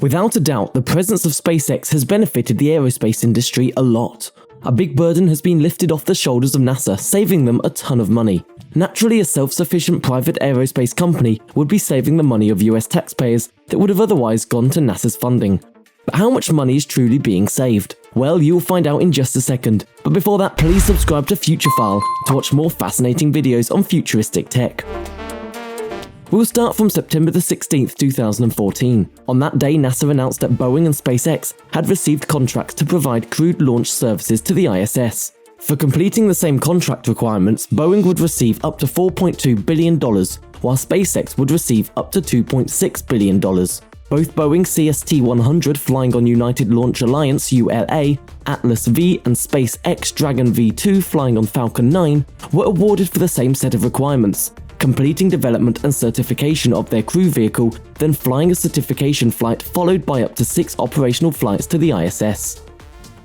Without a doubt, the presence of SpaceX has benefited the aerospace industry a lot. A big burden has been lifted off the shoulders of NASA, saving them a ton of money. Naturally, a self-sufficient private aerospace company would be saving the money of US taxpayers that would have otherwise gone to NASA's funding. But how much money is truly being saved? Well, you'll find out in just a second. But before that, please subscribe to Futurephile to watch more fascinating videos on futuristic tech. We'll start from September the 16th, 2014. On that day, NASA announced that Boeing and SpaceX had received contracts to provide crewed launch services to the ISS. For completing the same contract requirements, Boeing would receive up to $4.2 billion, while SpaceX would receive up to $2.6 billion. Both Boeing CST-100 flying on United Launch Alliance ULA, Atlas V and SpaceX Dragon V2 flying on Falcon 9 were awarded for the same set of requirements, completing development and certification of their crew vehicle, then flying a certification flight followed by up to 6 operational flights to the ISS.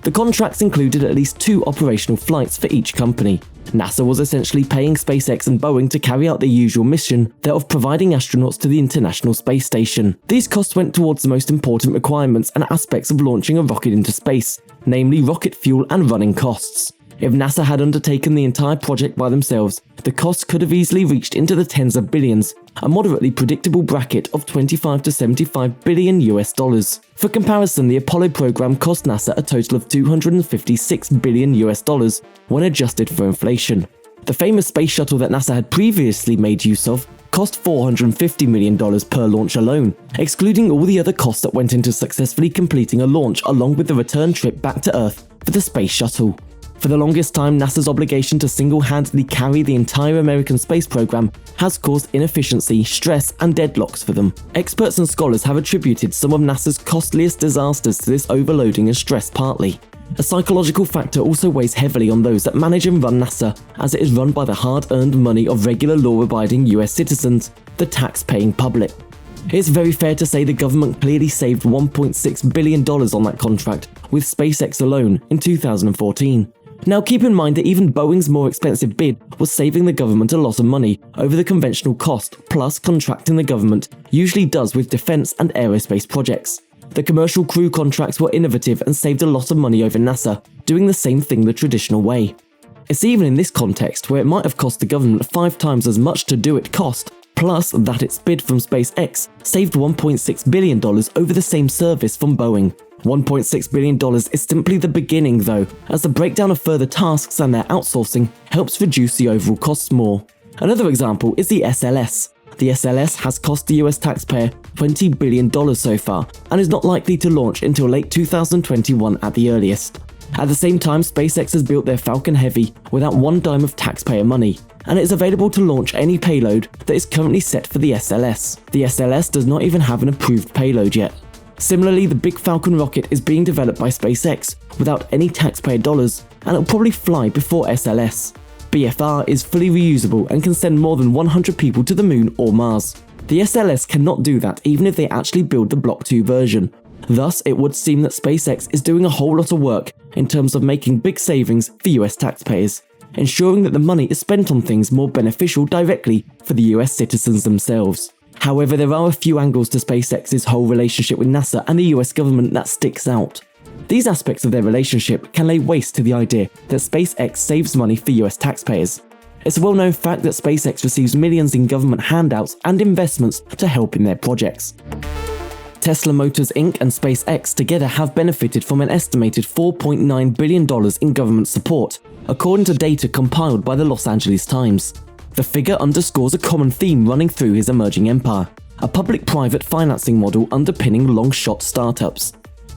The contracts included at least 2 operational flights for each company. NASA was essentially paying SpaceX and Boeing to carry out their usual mission, that of providing astronauts to the International Space Station. These costs went towards the most important requirements and aspects of launching a rocket into space, namely rocket fuel and running costs. If NASA had undertaken the entire project by themselves, the costs could have easily reached into the tens of billions, a moderately predictable bracket of 25 to 75 billion US dollars. For comparison, the Apollo program cost NASA a total of 256 billion US dollars when adjusted for inflation. The famous space shuttle that NASA had previously made use of cost $450 million per launch alone, excluding all the other costs that went into successfully completing a launch along with the return trip back to Earth for the space shuttle. For the longest time, NASA's obligation to single-handedly carry the entire American space program has caused inefficiency, stress, and deadlocks for them. Experts and scholars have attributed some of NASA's costliest disasters to this overloading and stress partly. A psychological factor also weighs heavily on those that manage and run NASA, as it is run by the hard-earned money of regular law-abiding US citizens, the tax-paying public. It's very fair to say the government clearly saved $1.6 billion on that contract with SpaceX alone in 2014. Now keep in mind that even Boeing's more expensive bid was saving the government a lot of money over the conventional cost plus contracting the government usually does with defense and aerospace projects. The commercial crew contracts were innovative and saved a lot of money over NASA, doing the same thing the traditional way. It's even in this context where it might have cost the government 5 times as much to do it cost, plus that its bid from SpaceX saved $1.6 billion over the same service from Boeing. $1.6 billion is simply the beginning though, as the breakdown of further tasks and their outsourcing helps reduce the overall costs more. Another example is the SLS. The SLS has cost the US taxpayer $20 billion so far, and is not likely to launch until late 2021 at the earliest. At the same time, SpaceX has built their Falcon Heavy without one dime of taxpayer money, and it is available to launch any payload that is currently set for the SLS. The SLS does not even have an approved payload yet. Similarly, the Big Falcon rocket is being developed by SpaceX without any taxpayer dollars, and it'll probably fly before SLS. BFR is fully reusable and can send more than 100 people to the Moon or Mars. The SLS cannot do that even if they actually build the Block 2 version. Thus, it would seem that SpaceX is doing a whole lot of work in terms of making big savings for US taxpayers, ensuring that the money is spent on things more beneficial directly for the US citizens themselves. However, there are a few angles to SpaceX's whole relationship with NASA and the US government that sticks out. These aspects of their relationship can lay waste to the idea that SpaceX saves money for US taxpayers. It's a well-known fact that SpaceX receives millions in government handouts and investments to help in their projects. Tesla Motors Inc. and SpaceX together have benefited from an estimated $4.9 billion in government support, according to data compiled by the Los Angeles Times. The figure underscores a common theme running through his emerging empire, a public-private financing model underpinning long-shot startups.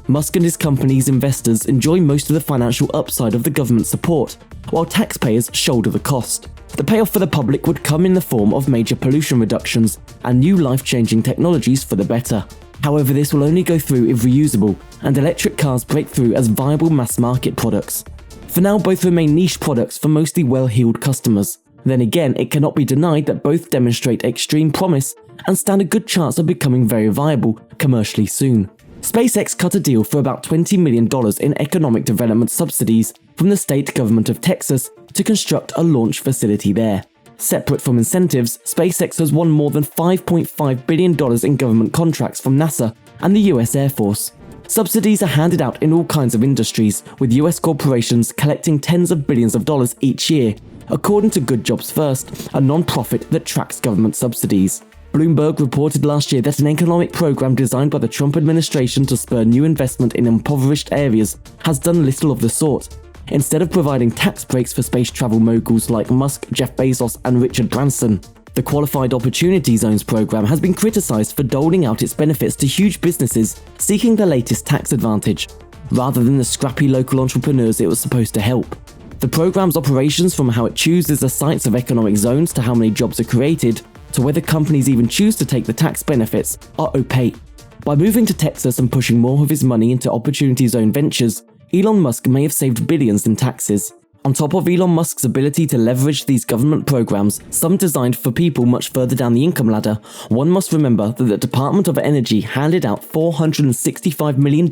Musk and his company's investors enjoy most of the financial upside of the government support, while taxpayers shoulder the cost. The payoff for the public would come in the form of major pollution reductions and new life-changing technologies for the better. However, this will only go through if reusable, and electric cars break through as viable mass-market products. For now, both remain niche products for mostly well-heeled customers. Then again, it cannot be denied that both demonstrate extreme promise and stand a good chance of becoming very viable commercially soon. SpaceX cut a deal for about $20 million in economic development subsidies from the state government of Texas to construct a launch facility there. Separate from incentives, SpaceX has won more than $5.5 billion in government contracts from NASA and the US Air Force. Subsidies are handed out in all kinds of industries, with US corporations collecting tens of billions of dollars each year, according to Good Jobs First, a non-profit that tracks government subsidies. Bloomberg reported last year that an economic program designed by the Trump administration to spur new investment in impoverished areas has done little of the sort. Instead of providing tax breaks for space travel moguls like Musk, Jeff Bezos, and Richard Branson, the Qualified Opportunity Zones program has been criticized for doling out its benefits to huge businesses seeking the latest tax advantage, rather than the scrappy local entrepreneurs it was supposed to help. The program's operations, from how it chooses the sites of economic zones to how many jobs are created, to whether companies even choose to take the tax benefits, are opaque. By moving to Texas and pushing more of his money into Opportunity Zone ventures, Elon Musk may have saved billions in taxes. On top of Elon Musk's ability to leverage these government programs, some designed for people much further down the income ladder, one must remember that the Department of Energy handed out $465 million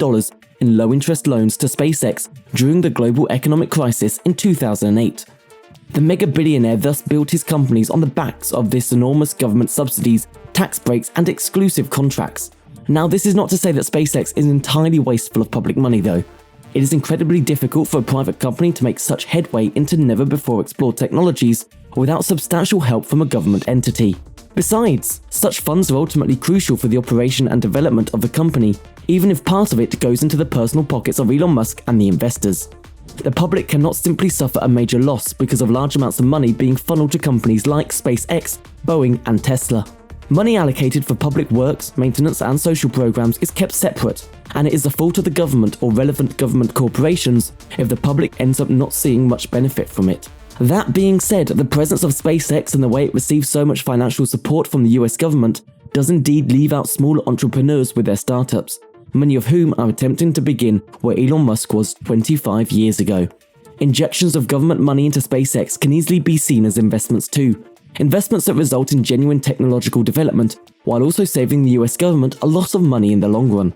in low-interest loans to SpaceX during the global economic crisis in 2008. The mega billionaire thus built his companies on the backs of this enormous government subsidies, tax breaks, and exclusive contracts. Now, this is not to say that SpaceX is entirely wasteful of public money though. It is incredibly difficult for a private company to make such headway into never-before-explored technologies without substantial help from a government entity. Besides, such funds are ultimately crucial for the operation and development of the company, even if part of it goes into the personal pockets of Elon Musk and the investors. The public cannot simply suffer a major loss because of large amounts of money being funneled to companies like SpaceX, Boeing, and Tesla. Money allocated for public works, maintenance, and social programs is kept separate, and it is the fault of the government or relevant government corporations if the public ends up not seeing much benefit from it. That being said, the presence of SpaceX and the way it receives so much financial support from the US government does indeed leave out smaller entrepreneurs with their startups, many of whom are attempting to begin where Elon Musk was 25 years ago. Injections of government money into SpaceX can easily be seen as investments too, investments that result in genuine technological development, while also saving the US government a lot of money in the long run.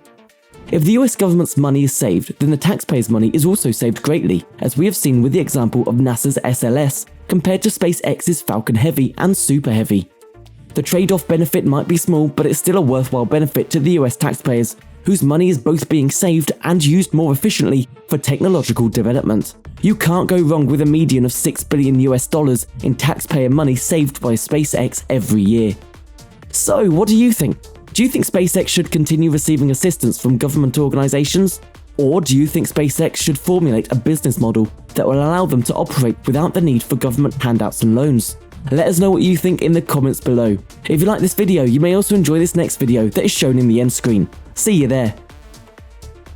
If the US government's money is saved, then the taxpayers' money is also saved greatly, as we have seen with the example of NASA's SLS compared to SpaceX's Falcon Heavy and Super Heavy. The trade-off benefit might be small, but it's still a worthwhile benefit to the US taxpayers, whose money is both being saved and used more efficiently for technological development. You can't go wrong with a median of $6 billion in taxpayer money saved by SpaceX every year. So, what do you think? Do you think SpaceX should continue receiving assistance from government organizations? Or do you think SpaceX should formulate a business model that will allow them to operate without the need for government handouts and loans? Let us know what you think in the comments below. If you like this video, you may also enjoy this next video that is shown in the end screen. See you there.